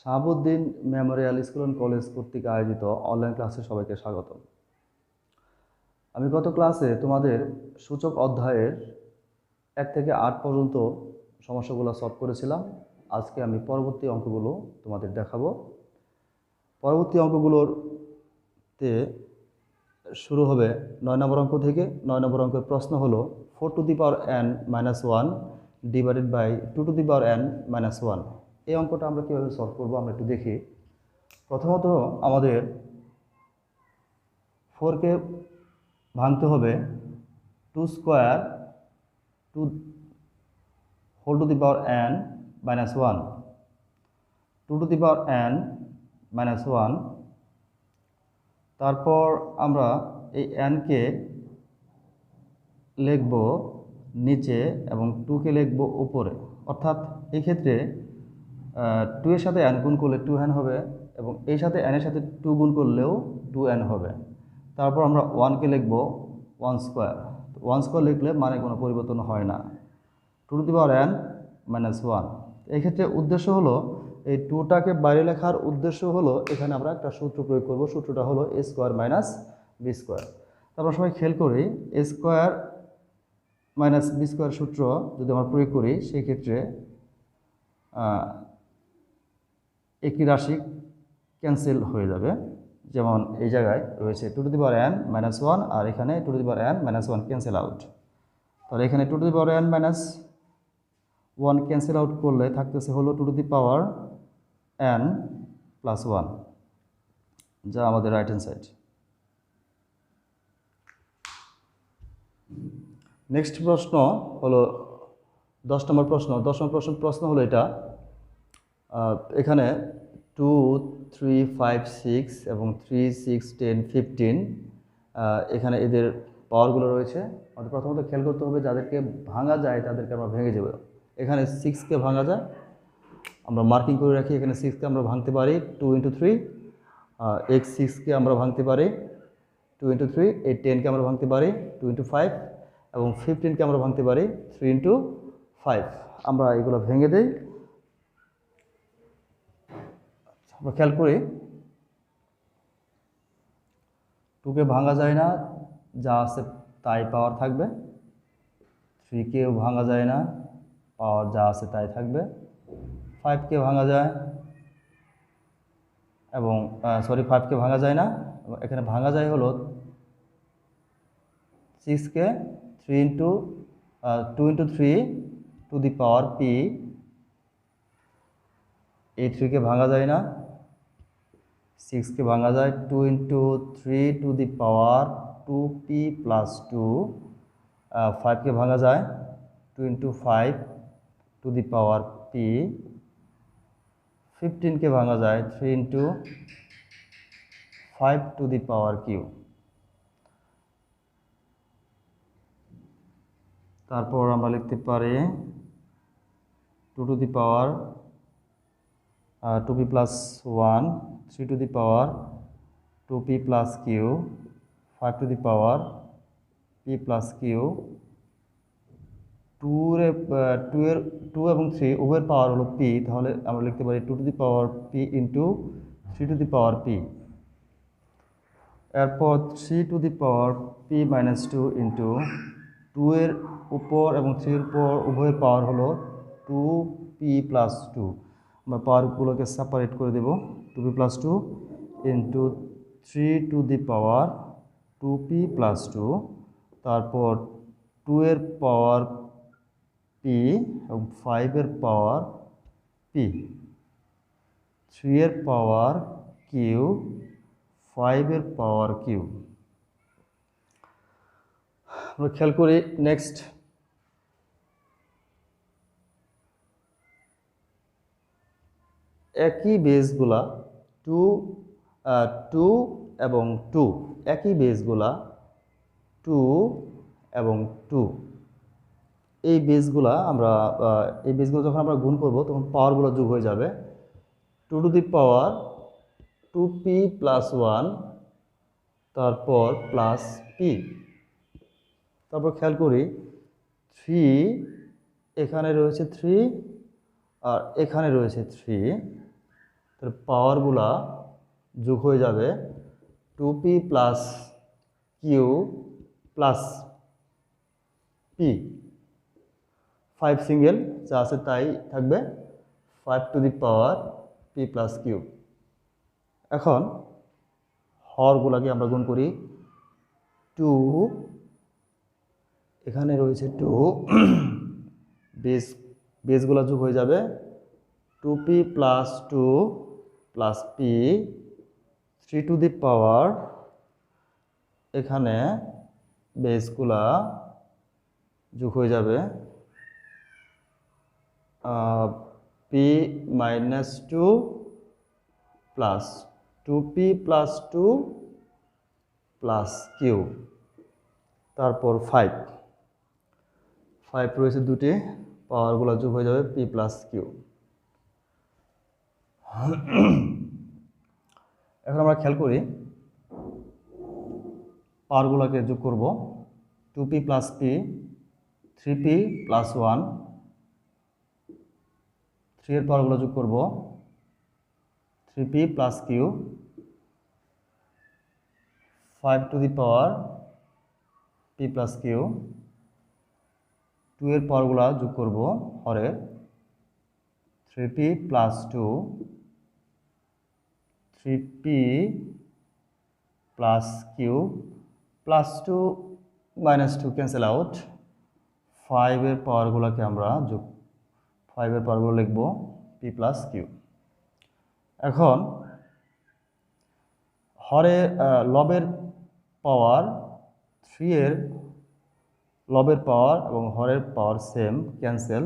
Shahabuddin Memorial school and college কর্তৃক আয়োজিত online ক্লাসে সবাইকে স্বাগত। আমি গত ক্লাসে তোমাদের সূচক অধ্যায়ের 1 থেকে 8 পর্যন্ত সমস্যাগুলো সলভ করেছিলাম। আজকে আমি পরবর্তী অঙ্কগুলো তোমাদের দেখাবো। পরবর্তী অঙ্কগুলোতে শুরু হবে 9 নম্বর অঙ্ক থেকে। 9 নম্বর অঙ্কের প্রশ্ন হলো 4 to the power n minus 1 divided by 2 to the power n minus 1। এই অঙ্কটা আমরা কীভাবে সলভ করবো আমরা একটু দেখি। প্রথমত আমাদের 4কে ভাঙতে হবে 2 square to whole to the power n minus 1, 2 to the power n minus 1। তারপর আমরা এই nকে লিখব নিচে এবং 2কে লিখব উপরে, অর্থাৎ এই ক্ষেত্রে 2 এর সাথে n গুণ করলে 2n হবে এবং এই সাথে n এর সাথে 2 গুণ করলেও 2n হবে। তারপর আমরা 1কে লিখব 1 স্কোয়ার। 1 স্কোয়ার লিখলে মানে কোনো পরিবর্তন হয় না। 2 to the power n minus 1। এই ক্ষেত্রে উদ্দেশ্য হলো এই 2টাকে বাইরে লেখার উদ্দেশ্য হলো এখানে আমরা একটা সূত্র প্রয়োগ করব। সূত্রটা হলো a square minus b square. তারপর সবাই খেয়াল করি a square minus B square সূত্র যদি আমরা প্রয়োগ করি সেই ক্ষেত্রে একটি রাশি ক্যান্সেল হয়ে যাবে। যেমন এই জায়গায় রয়েছে 2 to the power n minus 1 আর এখানে 2 to the power n minus 1 cancel out. তাহলে এখানে 2 to the power n minus 1 cancel out করলে থাকতেছে হলো 2 to the power n plus 1, যা আমাদের রাইট হ্যান্ড সাইড। নেক্সট প্রশ্ন হলো 10 নম্বর প্রশ্ন। 10 নম্বর প্রশ্ন হলো এটা। এখানে 2, 3, 5, 6 এবং 3, 6, 10, 15 এখানে এদের পাওয়ারগুলো রয়েছে। আমাদের প্রথমত খেয়াল করতে হবে যাদেরকে ভাঙা যায় তাদেরকে আমরা ভেঙে যাব। এখানে 6কে ভাঙা যায়, আমরা মার্কিং করে রাখি। এখানে 6কে আমরা ভাঙতে পারি 2 ইন্টু 3, x 6কে আমরা ভাঙতে পারি 2 ইন্টু 3, এই 10কে আমরা ভাঙতে পারি 2 ইন্টু 5 এবং 15কে আমরা ভাঙতে পারি 3 ইন্টু 5। আমরা এগুলো ভেঙে দেই। আমরা খেয়াল করি 2কে ভাঙা যায় না, যা আছে তাই পাওয়ার থাকবে। 3কেও ভাঙা যায় না, পাওয়ার যা আছে তাই থাকবে। 5কে ভাঙা যায় এবং 5কে ভাঙা যায় না, এখানে ভাঙা যায় হলো 6কে 2 into 3 to the power p। এই 3কে ভাঙা যায় না, 6কে ভাঙা যায় 2 into 3 to the power 2p plus 2। 5কে ভাঙা যায় 2 into 5 to the power p। 15কে ভাঙা যায় 3 into 5 to the power q। তারপর আমরা লিখতে পারি 2 to the power 2p plus 1, 3 to the power 2p plus q, 5 to the power p plus q। 2 এবং 3 উভয়ের পাওয়ার হলো p, তাহলে আমরা লিখতে পারি 2 to the power p into 3 to the power p। এরপর 3 to the power p minus 2 into 2 এর উপর এবং 3 এর উপর উভয়ের পাওয়ার হলো 2p প্লাস 2। আমরা পাওয়ারগুলোকে সেপারেট করে দেব। 2p plus 2 into 3 to the power 2p plus 2। তারপর 2 এর পাওয়ার p এবং 5 এর পাওয়ার p, 3 এর পাওয়ার q, 5 এর পাওয়ার q। আমরা খেয়াল করি নেক্সট একই বেসগুলা 2 এবং 2, একই বেসগুলা 2 এবং 2, এই বেসগুলো যখন আমরা গুণ করব তখন পাওয়ারগুলো যোগ হয়ে যাবে। 2 to the power 2p plus 1, তারপর প্লাস p। তারপর খেয়াল করি 3, এখানে রয়েছে 3 আর এখানে রয়েছে 3, তাহলে পাওয়ারগুলা যোগ হয়ে যাবে 2p plus Q plus P. 5 single যা আছে তাই থাকবে, 5 to the power P plus Q. এখন হরগুলাকে আমরা গুণ করি, 2 এখানে রয়েছে 2 বেসগুলো যোগ হয়ে যাবে 2p plus 2 plus P 3 to the power, এখানে বেসগুলা যোগ হয়ে যাবে P minus 2 plus 2p plus 2 plus Q, তারপর 5 রয়েছে দুটি, পাওয়ারগুলো যোগ হয়ে যাবে পি প্লাস কিউ। এখন আমরা খেয়াল করি, পাওয়ারগুলোকে যোগ করব, 2p plus P, 3p plus 1, 3 এর পাওয়ারগুলো যোগ করব, 3p plus Q, 5 to the power P plus Q, 2 এর পাওয়ারগুলো যোগ করব হরে, 3p plus 2, 3p plus Q, plus 2 minus 2 cancel out, 5 এর পাওয়ারগুলোকে আমরা 5 এর পাওয়ারগুলো লিখব পি প্লাস কিউ। এখন হরে লবের পাওয়ার 3 এর লবের পাওয়ার এবং হরের পাওয়ার সেম, ক্যান্সেল,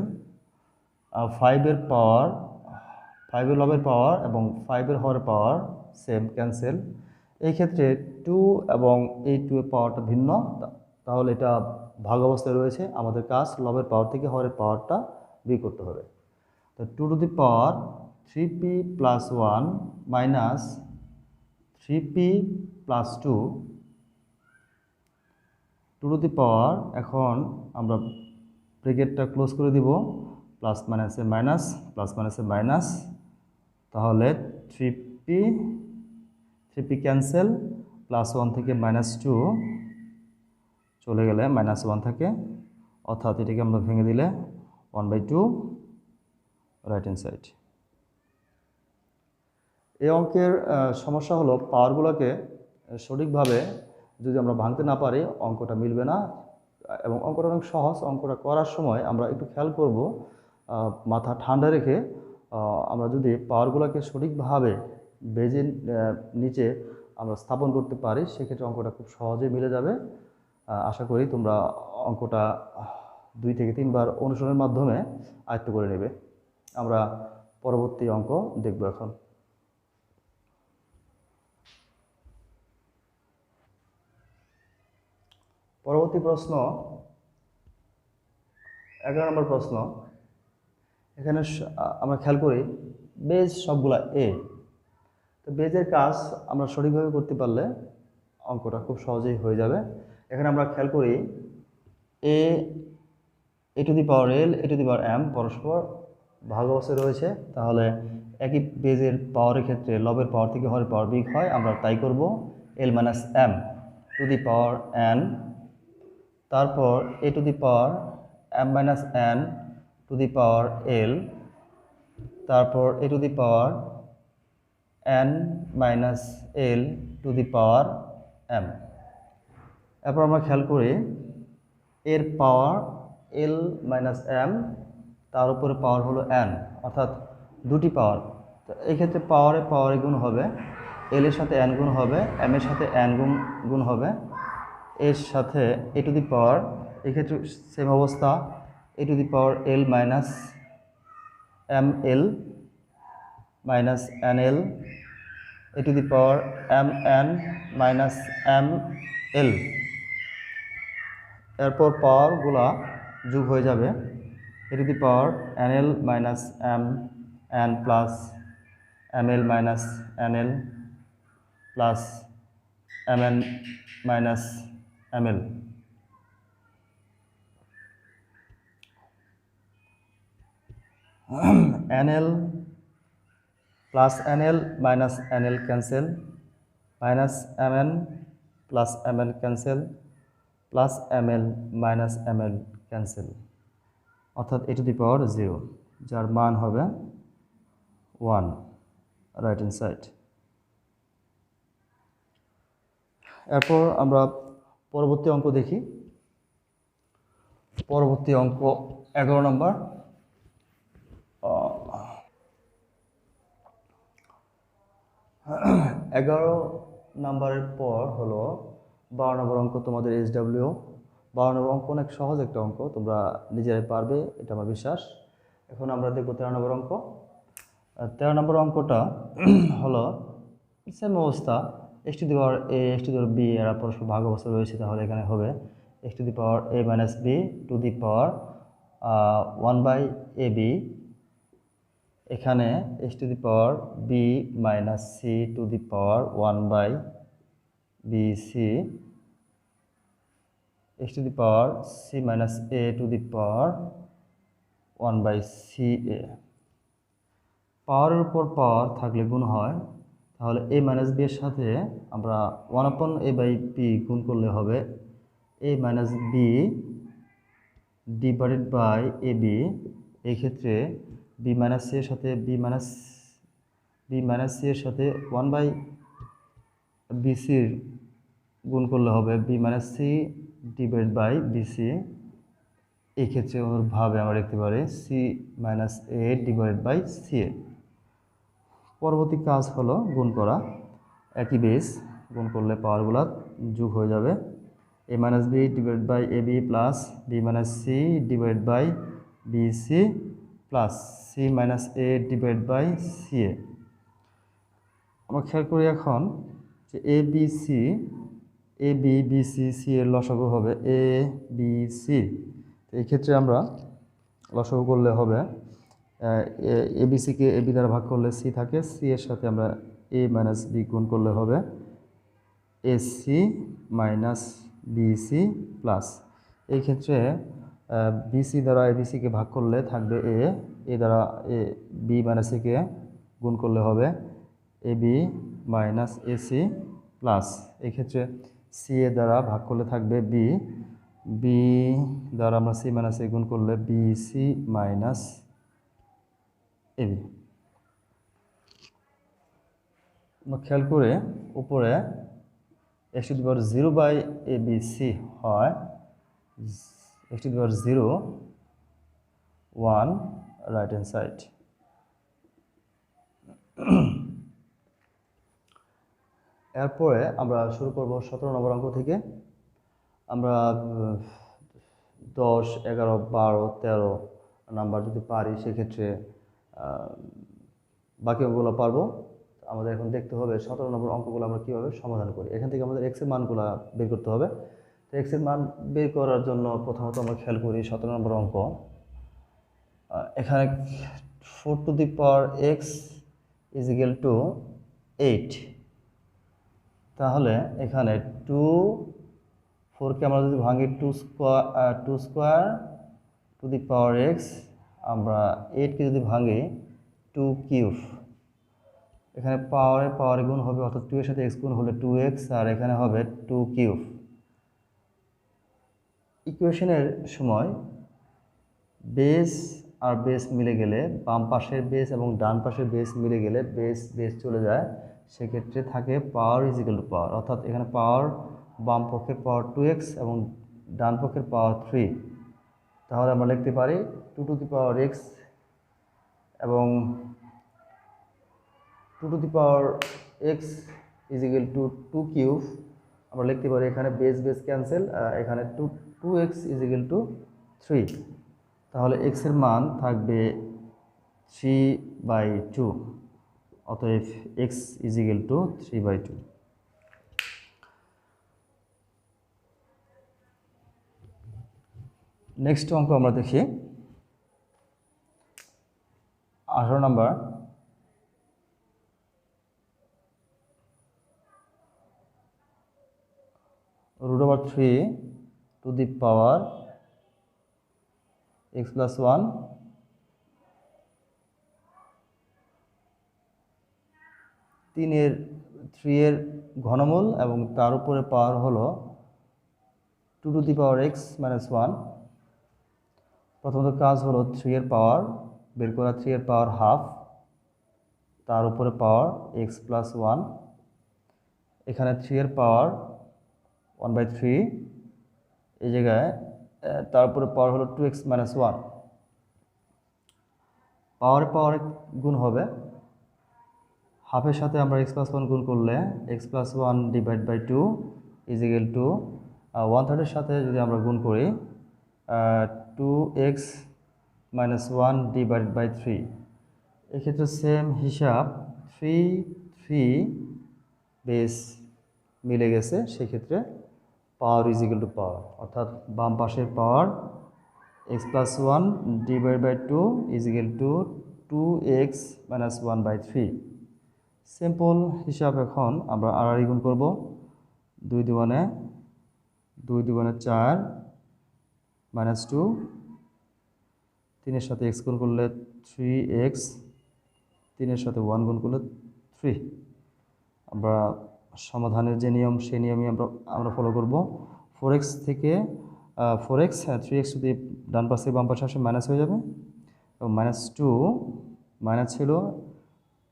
5 এর পাওয়ার 5 এর লবের পাওয়ার এবং 5 এর হরের পাওয়ার সেম, ক্যান্সেল। এই ক্ষেত্রে 2 এবং এই 2 এর পাওয়ারটা ভিন্ন, তাহলে এটা ভাগ অবস্থায় রয়েছে, আমাদের কাজ লবের পাওয়ার থেকে হরের পাওয়ারটা বিয়োগ করতে হবে। তো 2 to the power 3p plus 1 minus 3p plus 2 to the power, এখন আমরা ব্র্যাকেটটা ক্লোজ করে দিব, প্লাস মাইনাসে মাইনাস, প্লাস মাইনাসে মাইনাস, তাহলে 3p ক্যান্সেল, প্লাস 1 থেকে মাইনাস 2 চলে গেলে মাইনাস 1 থাকে, অর্থাৎ এটাকে আমরা ভেঙে দিলে 1/2 রাইট হ্যান্ড সাইড। এই অঙ্কের সমস্যা হলো পাওয়ারগুলোকে সঠিকভাবে যদি আমরা ভাঙতে না পারি অঙ্কটা মিলবে না, এবং অঙ্কটা অনেক সহজ। অঙ্কটা করার সময় আমরা একটু খেয়াল করব, মাথা ঠান্ডা রেখে আমরা যদি পাওয়ারগুলোকে সঠিকভাবে বেজের নিচে আমরা স্থাপন করতে পারি, সেক্ষেত্রে অঙ্কটা খুব সহজে মিলে যাবে। আশা করি তোমরা অঙ্কটা 2 থেকে 3 বার অনুশীলনের মাধ্যমে আয়ত্ত করে নেবে। আমরা পরবর্তী অঙ্ক দেখব এখন। পরবর্তী প্রশ্ন 11 নম্বর প্রশ্ন। এখানে আমরা খেয়াল করি বেজ সবগুলা এ, তো বেজের কাজ আমরা সঠিকভাবে করতে পারলে অঙ্কটা খুব সহজেই হয়ে যাবে। এখানে আমরা খেয়াল করি A to the power L, A to the power M পরস্পর ভাগ অবস্থায় রয়েছে, তাহলে একই বেজের পাওয়ারের ক্ষেত্রে লবের পাওয়ার থেকে হরের পাওয়ার বিয়োগ হয়, আমরা তাই করব, L minus M to the power N, তারপর A to the power M minus N to the power L, তারপর A to the power N minus L to the power M. এরপর আমরা খেয়াল করি এর পাওয়ার এল মাইনাস এম, তার উপরে পাওয়ার হলো এন, অর্থাৎ দুটি পাওয়ার। তো এই ক্ষেত্রে পাওয়ারে গুণ হবে, এল এর সাথে এন গুণ হবে, এম এর সাথে এন গুণ হবে, এর সাথে এ টু দি পাওয়ার, এক্ষেত্রে সেম অবস্থা, A to the power L minus M L minus N L, A to the power M N minus M L. এরপর পাওয়ারগুলা যোগ হয়ে যাবে, A to the power N L minus M N plus M L minus N L plus M N minus M L. N L plus NL minus NL cancel, minus MN plus MN cancel, plus ML minus ML cancel, অর্থাৎ a two the পাওয়ার 0, যার মান হবে 1 right hand side. এরপর আমরা পরবর্তী অঙ্ক দেখি। পরবর্তী অঙ্ক 11 নম্বর। 11 নম্বরের পর হলো 12 নম্বর অঙ্ক, তোমাদের SW। 12 নম্বর অঙ্ক অনেক সহজ একটা অঙ্ক, তোমরা নিজেরাই পারবে, এটা আমার বিশ্বাস। এখন আমরা দেখব 13 নম্বর অঙ্ক। 13 নম্বর অঙ্কটা হলো সেম অবস্থা, x two the power a, x two the power b এরা পরস্পর ভাগ অবস্থা রয়েছে, তাহলে এখানে হবে x two the power a minus b two the power 1/ab, এখানে x two the power b minus c two the power 1/bc, x two the power c minus a two the power 1/ca। পাওয়ারের উপর পাওয়ার থাকলে গুণ হয়, তাহলে a minus b এর সাথে আমরা 1/a/b গুণ করলে হবে a minus b divided by ab। এই ক্ষেত্রে b মাইনাস c এর সাথে b মাইনাস c এর সাথে 1/bc গুণ করলে হবে b minus c divided by bc। এই ক্ষেত্রে ভাবে আমরা লিখতে পারি c minus a divided by ca। পরবর্তী কাজ হলো গুণ করা, একই বেস গুণ করলে পাওয়ারগুলো যোগ হয়ে যাবে, a minus b divide by ab plus b minus c divide by bc plus c minus a divide by ca। আমরা খেয়াল করি এখন যে abc ab bc c এর লসাগু হবে abc। তো এই ক্ষেত্রে আমরা লসাগু করলে হবে এবিসিকে এবি দ্বারা ভাগ করলে সি থাকে, সি এর সাথে আমরা এ মাইনাস বি গুণ করলে হবে এসি মাইনাস বিসি প্লাস, এই ক্ষেত্রে বিসি দ্বারা এবিসিকে ভাগ করলে থাকবে এ দ্বারা এ বি মাইনাস সিকে গুণ করলে হবে এবি মাইনাস এসি প্লাস, এই ক্ষেত্রে সি এ দ্বারা ভাগ করলে থাকবে বি, বি দ্বারা আমরা সি মাইনাস এ গুণ করলে বিসি মাইনাস এবি। আমরা খেয়াল করে উপরে x two the power 0/abc হয় x two the power 0 1 right hand side. এরপরে আমরা শুরু করব 17 নম্বর অঙ্ক থেকে। আমরা 10, 11, 12, 13 নাম্বার যদি পারি সেক্ষেত্রে বাকি অঙ্কগুলো পারবো। আমাদের এখন দেখতে হবে 17 নম্বর অঙ্কগুলো আমরা কীভাবে সমাধান করি। এখান থেকে আমাদের এক্সের মানগুলো বের করতে হবে। তো এক্সের মান বের করার জন্য প্রথমত আমরা খেয়াল করি 17 নম্বর অঙ্ক, এখানে 4 to the power x is equal two 8, তাহলে এখানে 4কে আমরা যদি ভাঙি 2 square two the power x, আমরা 8কে যদি ভাঙি 2 কিউব, এখানে পাওয়ারে গুণ হবে, অর্থাৎ 2 এর সাথে x গুণ হলে 2x, আর এখানে হবে 2 কিউব। ইকুয়েশনের সময় বেস আর বেস মিলে গেলে, বাম পাশের বেস এবং ডান পাশের বেস মিলে গেলে বেস চলে যায়, সেক্ষেত্রে থাকে পাওয়ার ইজ ইকুয়াল টু পাওয়ার, অর্থাৎ এখানে পাওয়ার বাম পক্ষের পাওয়ার 2x এবং ডান পক্ষের পাওয়ার 3, তাহলে আমরা লিখতে পারি 2 টু দি পাওয়ার x এবং 2 to the power x is equal two 2 cube. আমরা লিখতে পারি এখানে বেস ক্যান্সেল, এখানে 2x ইজ ইকুয়াল টু 3, তাহলে x এর মান থাকবে 3/2, অতএব x is equal two 3/2। Next অঙ্ক আমরা দেখি 18 নম্বর। √3 to the power x plus 1 3 এর ঘনমূল এবং তার উপরে পাওয়ার হলো 2 to the power x minus 1। প্রথমত কাজ হলো 3 এর পাওয়ার বের করা, 3 এর পাওয়ার হাফ, তার উপরে পাওয়ার x প্লাস 1। এখানে 3 এর পাওয়ার 1/3, এই জায়গায় তার উপরে পাওয়ার হলো 2x মাইনাস 1। পাওয়ার গুণ হবে, হাফের সাথে আমরা x প্লাস 1 গুণ করলে x plus 1 divide by 2 is equal to 1/3 সাথে যদি আমরা গুণ করি 2x মাইনাস 1 ডিভাইড বাই 3। এক্ষেত্রে সেম হিসাব 3 বেস মিলে গেছে, সেক্ষেত্রে power is equal to power, অর্থাৎ বাম পাশের power x plus 1 divide by 2 is equal to 2x minus 1/3। Simple হিসাব এখন আমরা আড়াআড়ি গুণ করব, 2 দুগুণে 4 মাইনাস 2, 3 এর সাথে x গুণ করলে 3x, 3 এর সাথে 1 গুণ করলে 3। আমরা সমাধানের যে নিয়ম সেই নিয়মই আমরা ফলো করব। 4x থেকে 4x 3x যদি ডান পাশে বাম পাশে আসে মাইনাস হয়ে যাবে, এবং মাইনাস 2 মাইনাস ছিল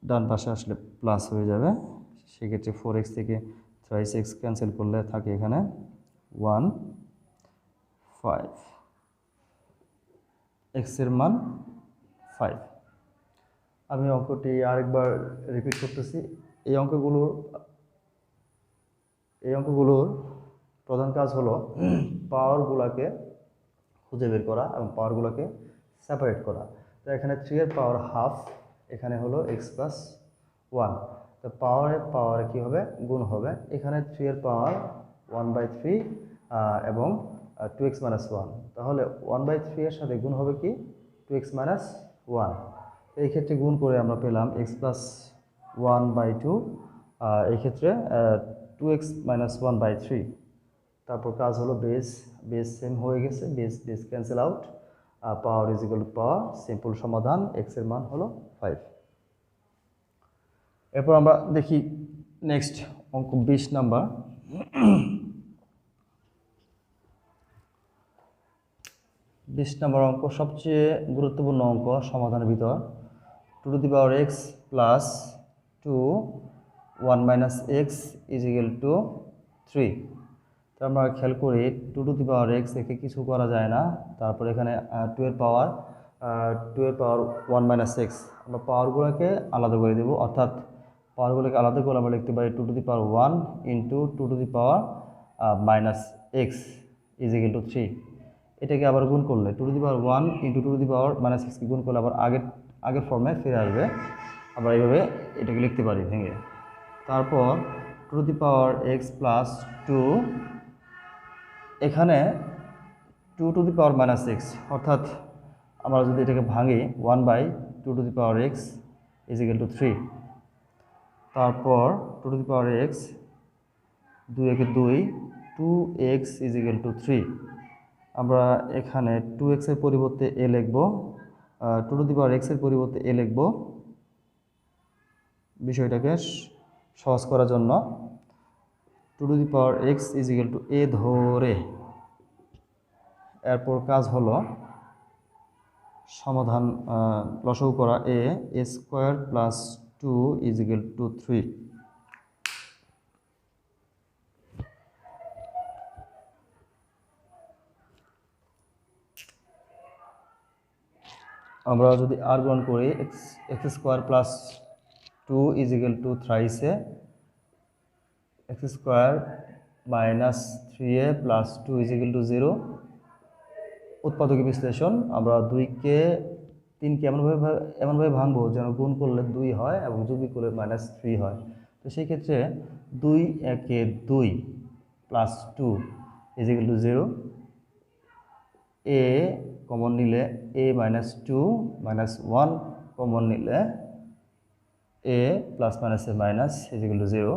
ডান পাশে আসলে প্লাস হয়ে যাবে। সেক্ষেত্রে 4x থেকে 3x ক্যান্সেল করলে থাকে এখানে 1 5, x এর মান 5। আমি অঙ্কটি আরেকবার রিপিট করতেছি। এই অঙ্কগুলোর প্রধান কাজ হলো পাওয়ারগুলোকে খুঁজে বের করা এবং পাওয়ারগুলোকে সেপারেট করা। তো এখানে 3 এর পাওয়ার হাফ, এখানে হলো x প্লাস 1। তো পাওয়ারে কী হবে, গুণ হবে। এখানে 3 এর পাওয়ার 1/3 এবং 2x মাইনাস 1, তাহলে 1/3 এর সাথে গুণ হবে কি 2x মাইনাস 1। এই ক্ষেত্রে গুণ করে আমরা পেলাম x প্লাস 1/2, এই ক্ষেত্রে 2x মাইনাস 1/3। তারপর কাজ হলো বেস সেম হয়ে গেছে, base cancel out, power is equal to power. Simple সমাধান, x এর মান হলো 5। এরপর আমরা দেখি নেক্সট অঙ্ক 20 নাম্বার। 20 নম্বর অঙ্ক সবচেয়ে গুরুত্বপূর্ণ অঙ্ক সমাধানের ভিতর। 2 to the power x plus 2 1 minus x is equal two 3। তো আমরা খেয়াল করি 2 টু দি পাওয়ার x একে কিছু করা যায় না। তারপর এখানে 2 এর পাওয়ার 1 মাইনাস x, আমরা পাওয়ারগুলোকে আলাদা করে দেবো, অর্থাৎ পাওয়ারগুলোকে আলাদা করে আমরা লিখতে পারি 2 to the power 1 into 2 to the power minus x is equal two 3। এটাকে আবার গুণ করলে 2 to the power 1 into 2 to the power minus x কে গুণ করলে আবার আগের ফর্মে ফিরে আসবে। আমরা এইভাবে এটাকে লিখতে পারি ভেঙে। তারপর 2 to the power x plus 2, এখানে 2 to the power minus x, অর্থাৎ আমরা যদি এটাকে ভাঙি 1/2 two the power x is equal two 3। তারপর 2 টু দি পাওয়ার x, 2 একে 2, 2x ইজ ইকুয়াল টু 3। আমরা এখানে 2x এর পরিবর্তে a লিখব, 2 টু দি পাওয়ার x এর পরিবর্তে a লিখব বিষয়টাকে সহজ করার জন্য। 2 to the power x is equal two a ধরে। এরপর কাজ হলো সমাধান লসাগু করা। a square plus 2 is equal two 3। আমরা যদি আর গ্রহণ করি x square plus 2 is equal two 3 x square minus 3a plus 2 is equal two 0। উৎপাদক বিশ্লেষণ, আমরা 2কে 3কে এমনভাবে ভাঙবো যেন গুণ করলে 2 হয় এবং যোগী করলে মাইনাস 3 হয়। তো সেই ক্ষেত্রে 2 একে 2 plus 2 is equal two 0। a common নিলে a মাইনাস 2 মাইনাস 1 কমন নিলে a প্লাস মাইনাসে মাইনাস ইজ ইকুয়াল টু 0।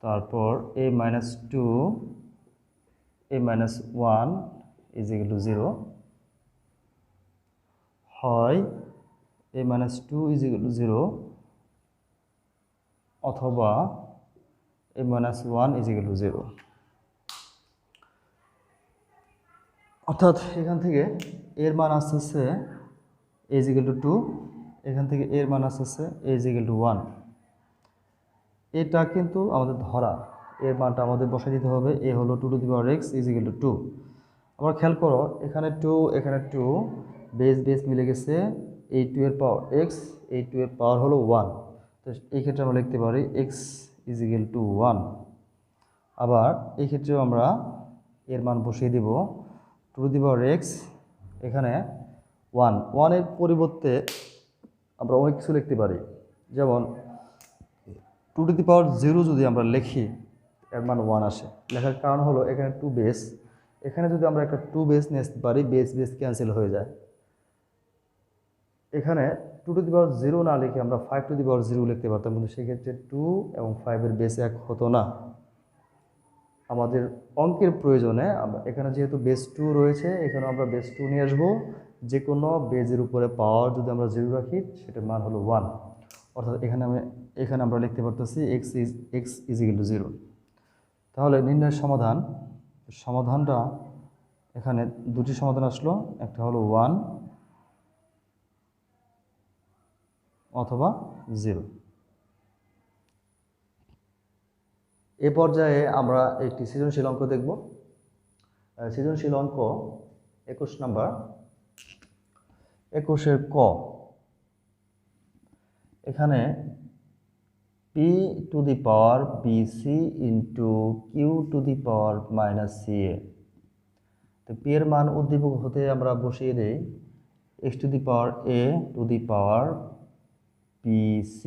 তারপর a minus 2 a minus 1 is equal two 0 হয় a minus 2 is equal two 0 অথবা a minus 1 is equal to 0। অর্থাৎ এখান থেকে এর মান আসতেছে a is equal to 2, এখান থেকে এর মান আসতেছে a is equal to 1। এটা কিন্তু আমাদের ধরা, এর মানটা আমাদের বসাই দিতে হবে। a হলো 2 to the power x is equal to 2। আবার খেয়াল করো, এখানে 2 এখানে 2, বেস বেস মিলে গেছে। এই 2 এর পাওয়ার x, এই 2 এর পাওয়ার হলো 1। তো এই ক্ষেত্রে আমরা লিখতে পারি x is equal to 1। আবার এই ক্ষেত্রেও আমরা এর মান বসিয়ে দিব 2 to the power x, এখানে 1 এর পরিবর্তে আমরা অনেক কিছু লিখতে পারি। যেমন 2 to the power 0 যদি আমরা লিখি, এর মান 1 আসে। লেখার কারণ হলো এখানে 2 বেস, এখানে যদি আমরা একটা 2 বেস নিয়ে আসতে পারি, বেস বেস ক্যান্সেল হয়ে যায়। এখানে 2 to the power 0 না লিখে আমরা 5 to the power 0 লিখতে পারতাম, কিন্তু সেক্ষেত্রে 2 এবং 5 এর বেস এক হতো না। আমাদের অঙ্কের প্রয়োজনে এখানে যেহেতু বেস 2 রয়েছে, এখানে আমরা বেস 2 নিয়ে আসবো। যে কোনো বেজের উপরে পাওয়ার যদি আমরা 0 রাখি, সেটার মান হলো 1। অর্থাৎ এখানে আমরা লিখতে পারতেছি x is equal to 0। তাহলে নির্ণয়ের সমাধানটা এখানে দুটি সমাধান আসলো, একটা হলো 1 অথবা 0। এ পর্যায়ে আমরা একটি সৃজনশীল অঙ্ক দেখব। সৃজনশীল অঙ্ক 21 নাম্বার, 21-এর ক। এখানে p to the power bc into q to the power minus ca। তো p এর মান উদ্দীপক হতে আমরা বসিয়ে দেই x to the power a to the power bc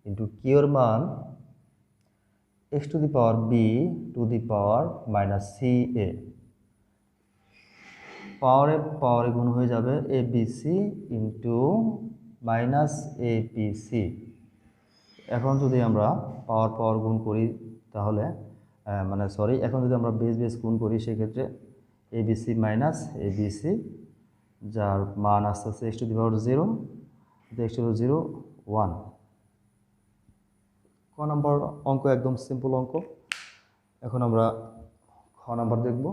into q এর মান x to the power b to the power minus ca। পাওয়ারে গুণ হয়ে যাবে abc into minus abc। এখন যদি আমরা পাওয়ার গুণ করি, তাহলে এখন যদি আমরা বেস গুণ করি, সেক্ষেত্রে abc মাইনাস abc, যার মান আসতে আসতে x to the power 0, x to the power 0 1। ক নম্বর অঙ্ক একদম সিম্পল অঙ্ক। এখন আমরা খ নাম্বার দেখব।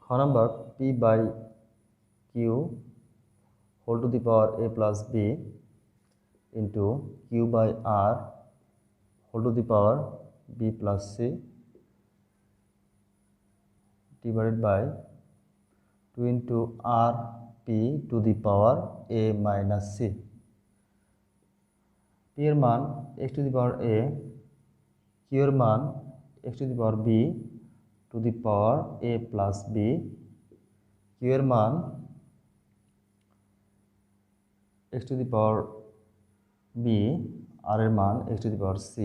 খ number p by q whole to the power a plus b into q by r whole to the power b plus c divided by 2 into r p to the power a minus c। p এর মান x to the power a, q এর মান x to the power b to the power a plus b, q এর মান x to the power b, r এর মান x to the power c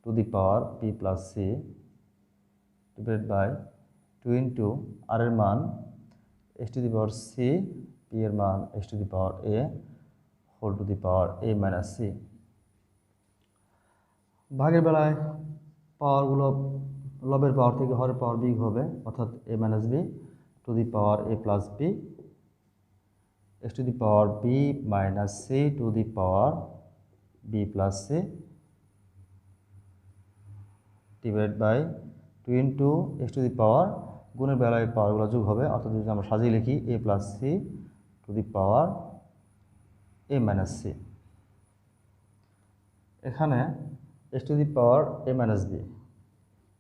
to the power b plus c divided by 2 into r এর মান x to the power c, p এর মান x to the power a whole to the power a minus c। ভাগের বেলায় পাওয়ারগুলো লবের পাওয়ার থেকে হরের পাওয়ার big হবে, অর্থাৎ a minus b to the power a plus b x to the power b minus c to the power b plus c divided by 2 into x to the power, গুণের বেলায় পাওয়ারগুলো যোগ হবে, অর্থাৎ যদি আমরা সাজিয়ে লিখি a plus c to the power a minus c। এখানে x to the power a minus b,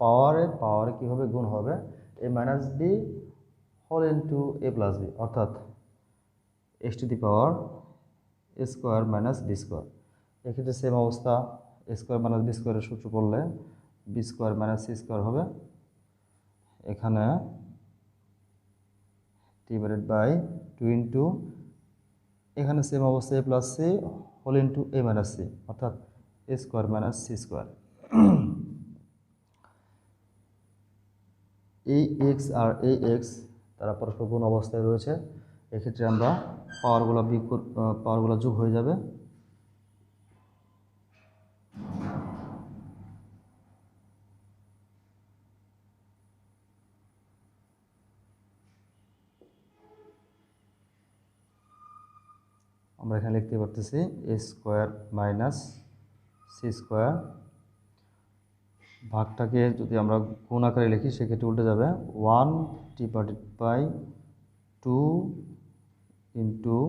পাওয়ারে কি হবে, গুণ হবে a minus b whole into a plus b, অর্থাৎ x to the power a square minus b square। এক্ষেত্রে same অবস্থা, a square minus b square এর সূত্র পড়লে b square minus c square হবে। এখানে divided by 2 into, এখানে same অবস্থা a plus c whole into a minus c, অর্থাৎ a square minus c square। এই x আর এই x তারা পরস্পর গুণ অবস্থায় রয়েছে। এক্ষেত্রে আমরা পাওয়ারগুলো যোগ হয়ে যাবে। আমরা এখানে লিখতে পারতেছি a square minus c square, ভাগটাকে যদি আমরা গুণ আকারে লিখি সেক্ষেত্রে উল্টে যাবে 1 divided by 2 into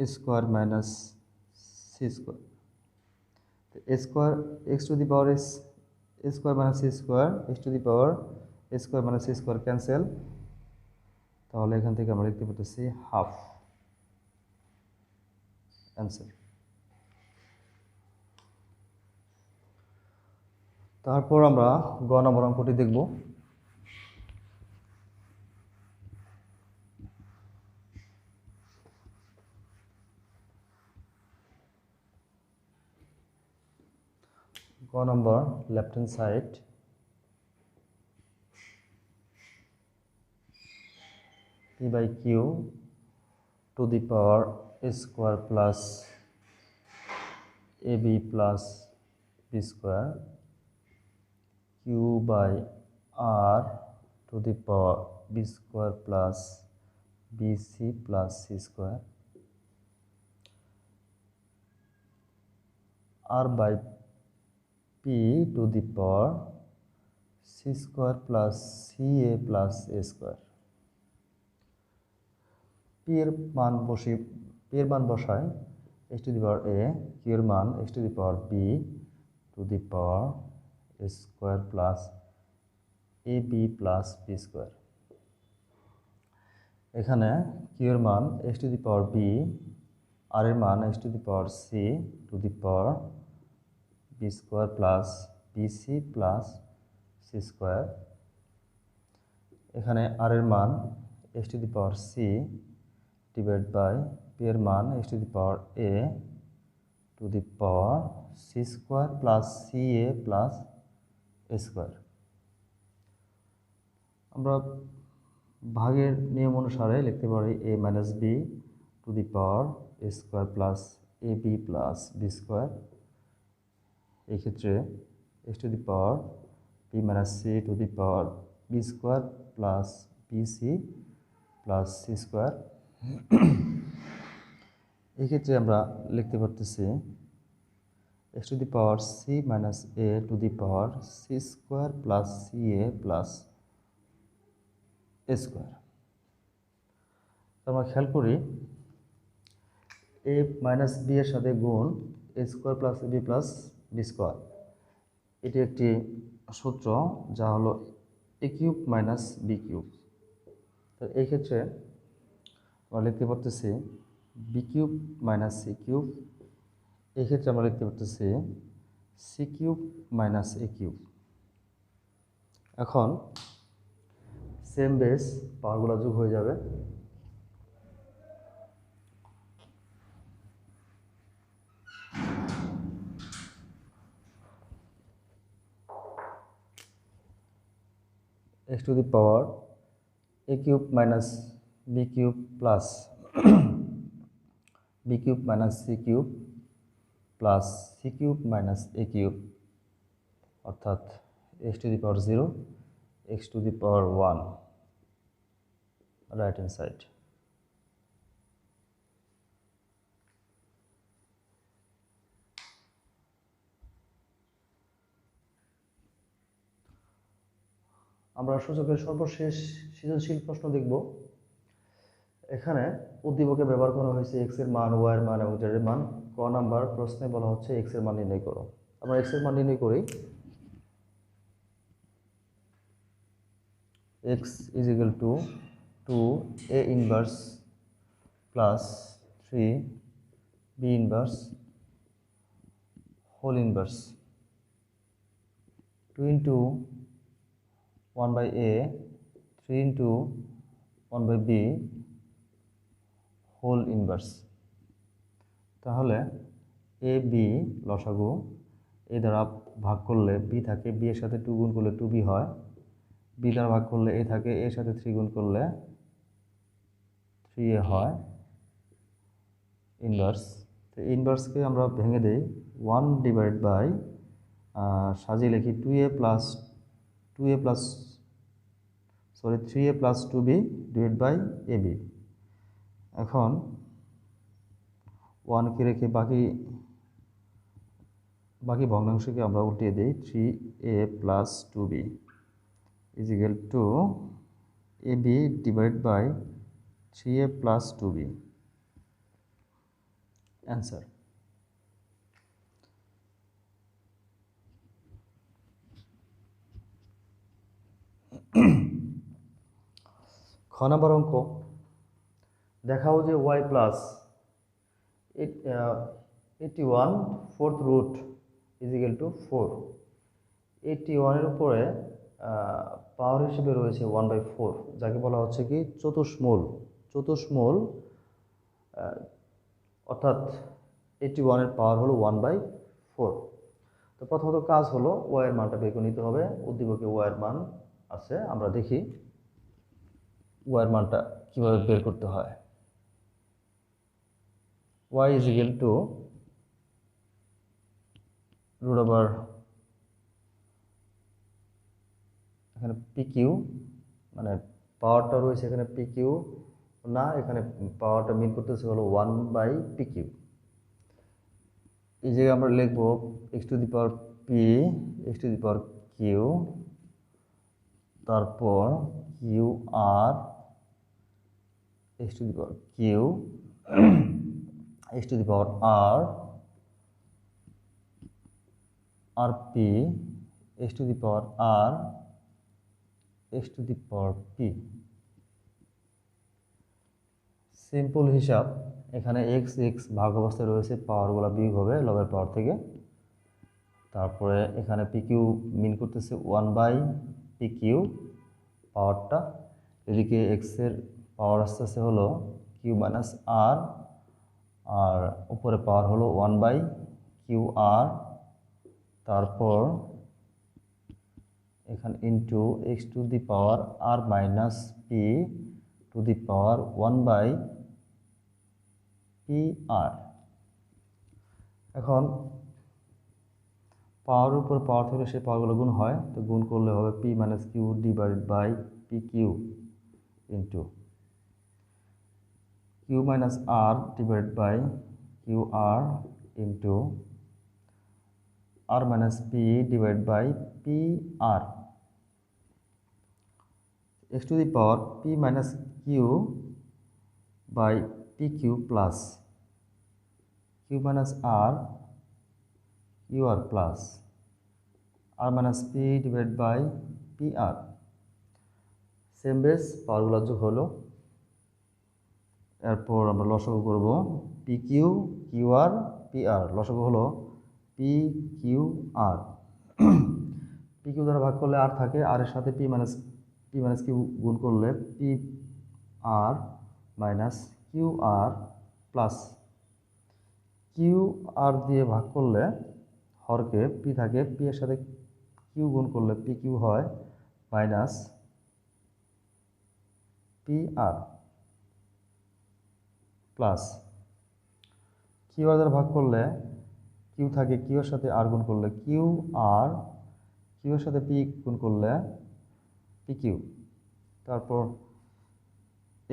a square minus c square. A square x to the power s a square minus c square x to the power A square minus c square cancel, তাহলে এখান থেকে আমরা লিখতে পারতেছি হাফ অ্যান্সার। তারপর আমরা গ নম্বর অঙ্কটি দেখব। গ number left hand side P by Q to the power A square plus A B plus B square Q by R to the power B square plus B C plus C square R by P to the power C square plus C A plus A square. P এর মান বসায় X to the power A, Q এর মান x to the power B to the power A square plus A B plus B square. এখানে q এর মান x to the power b, r এর মান x to the power c to the power B square plus B C plus C square. এখানে r এর মান x to the power c divide by p এর মান x to the power a to the power C square plus C A plus A square. আমরা ভাগের নিয়ম অনুসারে লিখতে পারি a minus b to the power A square plus A B plus B square. এই ক্ষেত্রে x to the power b minus c to the power B square plus B C plus C square. এই ক্ষেত্রে আমরা লিখতে পারতেছি x to the power c minus a to the power C square plus C A plus A square. আমরা খেয়াল করি a minus b এর সাথে গুণ a square plus B plus B square, এটি একটি সূত্র যা হলো A cube minus B cube. তো এই ক্ষেত্রে আমরা লিখতে পারতেছি B cube minus C cube. এই ক্ষেত্রে আমরা লিখতে পারতেছি C cube minus A cube. এখন সেম বেস পাওয়ারগুলো যোগ হয়ে যাবে। x to the power a cube minus b cube plus b cube minus c cube plus c cube minus a cube অর্থাৎ x to the power 0 x to the power 1 right hand side। আমরা সূচকের সর্বশেষ সৃজনশীল প্রশ্ন দেখব। এখানে উদ্দীপকে ব্যবহার করা হয়েছে x এর মান, y এর মান এবং z এর মান। ক নাম্বার প্রশ্নে বলা হচ্ছে x এর মান নির্ণয় করো। আমরা x এর মান নির্ণয় করি। x is equal to 2 a inverse plus 3 b inverse whole inverse 2 into 1 by a 3 into 1 by b whole inverse। তাহলে a b লসাগু a দ্বারা ভাগ করলে b থাকে, b এর সাথে 2 গুণ করলে 2b হয়, b দ্বারা ভাগ করলে a থাকে, a এর সাথে 3 গুণ করলে 3a হয় ইনভার্স। তো ইনভার্সকে আমরা ভেঙে দেই 1 ডিভাইড বাই সাজিয়ে লিখি 3a plus 3a plus 2b divide by ab। এখন 1কে রেখে বাকি ভগ্নাংশকে আমরা উল্টিয়ে দিই 3a plus 2b is equal to ab divide by 3a plus 2b। Answer. খ নম্বর অঙ্ক, দেখাও যে y প্লাস 81 fourth root is equal to 4। 81-এর উপরে পাওয়ার হিসেবে রয়েছে 1/4, যাকে বলা হচ্ছে কি চতুষ্মূল, অর্থাৎ 81-এর পাওয়ার হলো 1/4। তো প্রথমত কাজ হলো y এর মানটা বের করে নিতে হবে। উদ্দীপকে y এর মান আছে, আমরা দেখি y এর মানটা কিভাবে বের করতে হয়। y is equal to root over এখানে pq, মানে পাওয়ারটা রয়েছে এখানে pq না, এখানে পাওয়ারটা মিন করতেছে হলো 1/pq। এই জায়গায় আমরা লিখব x two the power p, x two the power q, তারপর qr, x two the power q, x to the power r, rp, x to the power r, x to the power p। Simple হিসাব, এখানে x ভাগ অবস্থায় রয়েছে, পাওয়ারগুলো বিয়োগ হবে লবের পাওয়ার থেকে। তারপরে এখানে pq মিন করতেছে 1/pq পাওয়ারটা, এদিকে x এর পাওয়ার আসতেছে হলো q মাইনাস r, আর উপরে পাওয়ার হলো 1/qr, তারপর এখানে into x two the power r minus p two the power 1/pr। এখন পাওয়ার উপর পাওয়ার থেকে সেই পাওয়ারগুলো গুণ হয়, তো গুণ করলে হবে p minus q divided by pq into q minus r divided by qr into r minus p divided by pr, x to the power p minus q by pq plus q minus r qr plus r minus p divided by pr। Same base পাওয়ারগুলো যোগ হলো, এরপর আমরা লসাগু করব pq qr pr, লসাগু হলো pqr। pq দ্বারা ভাগ করলে r থাকে, r এর সাথে p মাইনাস q গুণ করলে pr minus qr plus qr দিয়ে ভাগ করলে হরকে p থাকে, p এর সাথে q গুণ করলে pq হয় মাইনাস pr প্লাস qr দ্বারা ভাগ করলে q থাকে, q এর সাথে r গুণ করলে qr, q এর সাথে p গুণ করলে pq, তারপর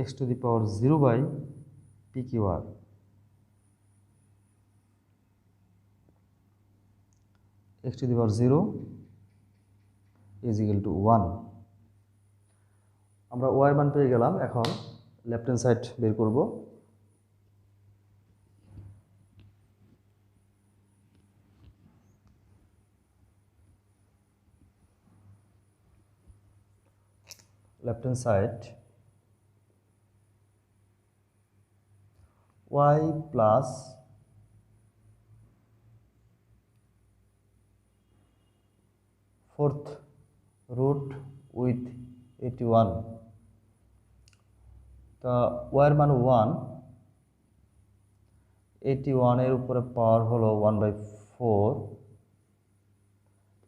x two the power 0/pqr, x two the power 0 is equal two 1। আমরা y এর মান পেয়ে গেলাম। এখন লেফট হ্যান্ড সাইড বের করব। left hand side y plus fourth root with 81, তা y এর মান 1, 81 এর উপরে পাওয়ার হলো 1/4,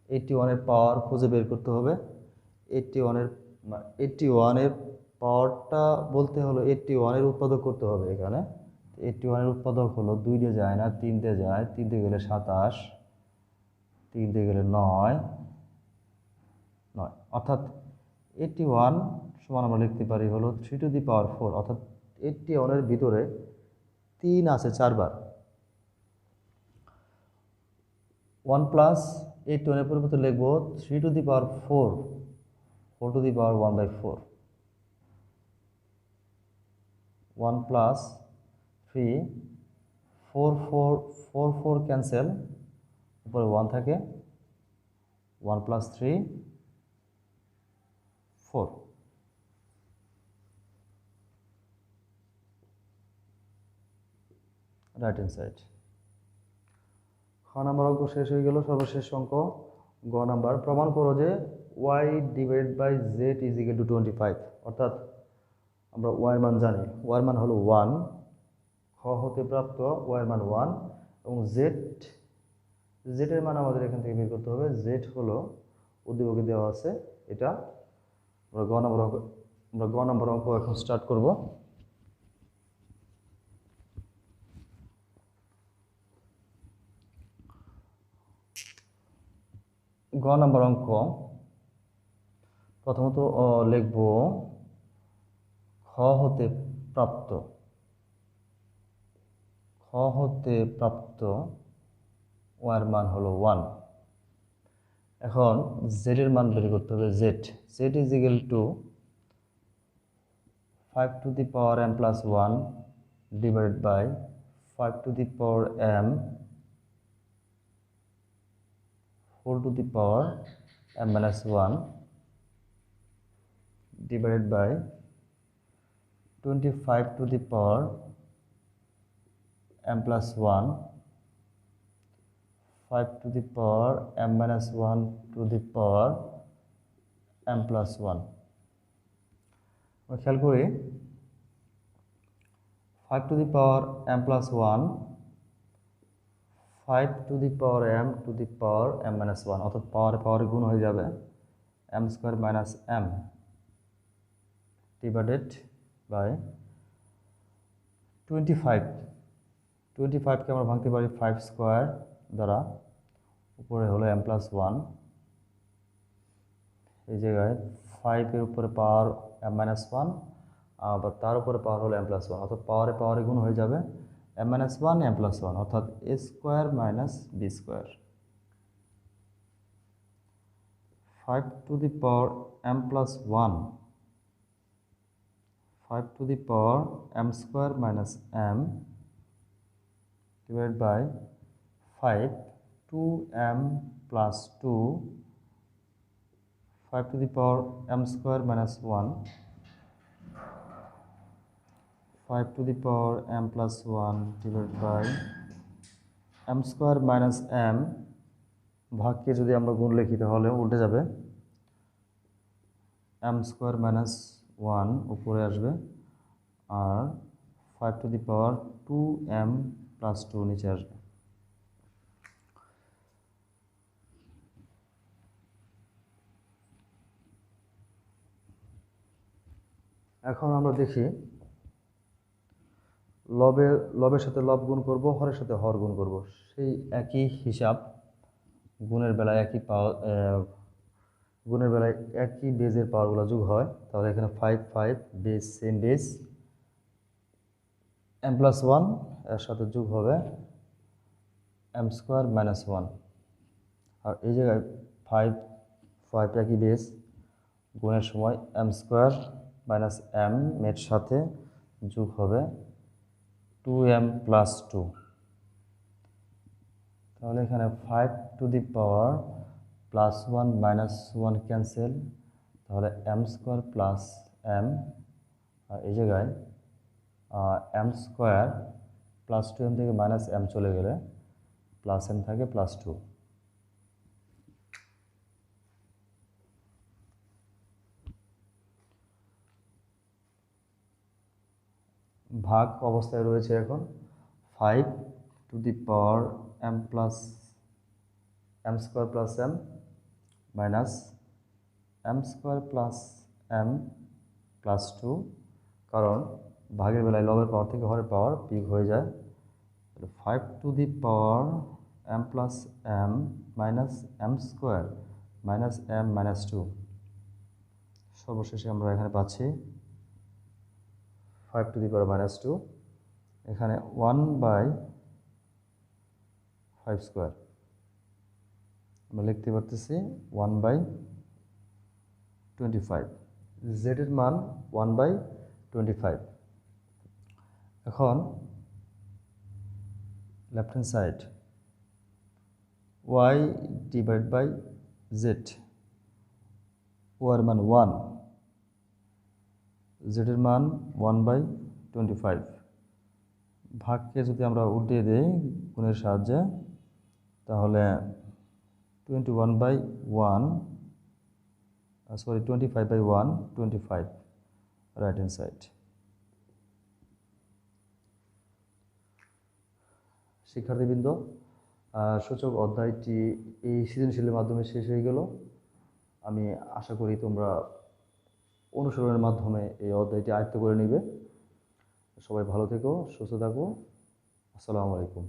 81 এর পাওয়ার খুঁজে বের করতে হবে। 81 এর পাওয়ারটা বলতে হলো 81 এর উৎপাদক করতে হবে। এখানে 81 এর উৎপাদক হলো 2 দিয়ে যায় না, 3 দিয়ে যায়, 3 দিয়ে গেলে 27, 3 দিয়ে গেলে 9, অর্থাৎ 81 সমান আমরা লিখতে পারি হলো 3 টু দি পাওয়ার 4, অর্থাৎ 81 এর ভিতরে 3 আছে 4 বার। 1 প্লাস এই 2 এর পরিবর্তে লিখব 3 to the power 4, 4 to the power 1/4, 1 plus 3, 4 4 4 4 cancel, উপরে 1 থাকে, 1 প্লাস 3 4, রাইট হ্যান্ড সাইড। খ নাম্বার অঙ্ক শেষ হয়ে গেল। সর্বশেষ অঙ্ক গ নাম্বার, প্রমাণ করো যে y divide by z is equal to 25। অর্থাৎ আমরা y এর মান জানি, y এর মান হলো 1, খ হতে প্রাপ্ত y এর মান 1 এবং z এর মান আমাদের এখান থেকে বের করতে হবে। z হলো উদ্দীপকে দেওয়া আছে, এটা আমরা গ নাম্বার অঙ্ক এখন স্টার্ট করব। গ নাম্বার অঙ্ক, প্রথমত লিখব খ হতে প্রাপ্ত y এর মান হলো 1। এখন z এর মান বের করতে হবে। z is equal to 5 to the power m plus 1 divided by 5 to the power m 4 to the power m minus 1 divided by 25 to the power m plus 1, 5 to the power m minus 1 to the power m plus 1। খেয়াল করি 5 to the power m plus 1, 5 to the power m to the power m minus 1, অর্থাৎ পাওয়ারে গুণ হয়ে যাবে, m square minus m divided by 25। 25কে আমরা ভাঙতে পারি 5 স্কোয়ার দ্বারা, উপরে হলো m প্লাস 1, এই জায়গায় 5 এর উপরে পাওয়ার m মাইনাস 1, আবার তার উপরে পাওয়ার হলো m প্লাস 1, অর্থাৎ পাওয়ারে গুণ হয়ে যাবে m minus 1 m plus 1, অর্থাৎ a square minus b square. 5 to the power m plus 1, 5 to the power m square minus m divided by 5 2m plus 2, 5 to the power m square minus 1, 5 to the power m plus 1 divided by m square minus m, ভাগকে যদি আমরা গুণ লিখি তাহলে উল্টে যাবে, m square minus 1 উপরে আসবে, আর 5 to the power 2m plus 2 নিচে আসবে। এখন আমরা দেখি লবের সাথে লব গুণ করব, হরের সাথে হর গুণ করব, সেই একই হিসাব। গুণের বেলায় একই বেজের পাওয়ারগুলো যোগ হয়, তাহলে এখানে 5 5 base same base, m plus 1 এর সাথে যোগ হবে m স্কোয়ার মাইনাস 1, আর এই জায়গায় 5 5 একই বেজ, গুণের সময় m স্কোয়ার মাইনাস m এর সাথে যোগ হবে 2m প্লাস 2, তাহলে এখানে 5 to the power plus 1 minus 1 cancel, তাহলে m স্কোয়ার প্লাস m, আর এই জায়গায় m স্কোয়ার প্লাস 2m থেকে মাইনাস m চলে গেলে প্লাস m থাকে প্লাস 2। ভাগ অবস্থায় রয়েছে এখন 5 to the power m plus m square plus m minus m square plus m plus 2, কারণ ভাগের বেলায় লবের পাওয়ার থেকে হরের পাওয়ার বিয়োগ হয়ে যায়। 5 to the power m plus m minus m square minus m minus 2, সর্বশেষে আমরা এখানে পাচ্ছি 5 টু দি পাওয়ার মাইনাস 2, এখানে 1/5 স্কোয়ার, আমরা লিখতে পারতেছি 1/25। জেডের মান 1/25। এখন left hand side y divide by Z, ওয়ার মান 1, জেডের মান 1/25। ভাগকে যদি আমরা উল্টিয়ে দিই গুণের সাহায্যে, তাহলে 25/1, 25 রাইট হ্যান্ড সাইড। শিক্ষার্থীবৃন্দ, সূচক অধ্যায়টি এই সৃজনশীলের মাধ্যমে শেষ হয়ে গেল। আমি আশা করি তোমরা অনুসরণের মাধ্যমে এই অধ্যায়টি আয়ত্ত করে নিবে। সবাই ভালো থেকো, সুস্থ থাকো। আসসালামু আলাইকুম।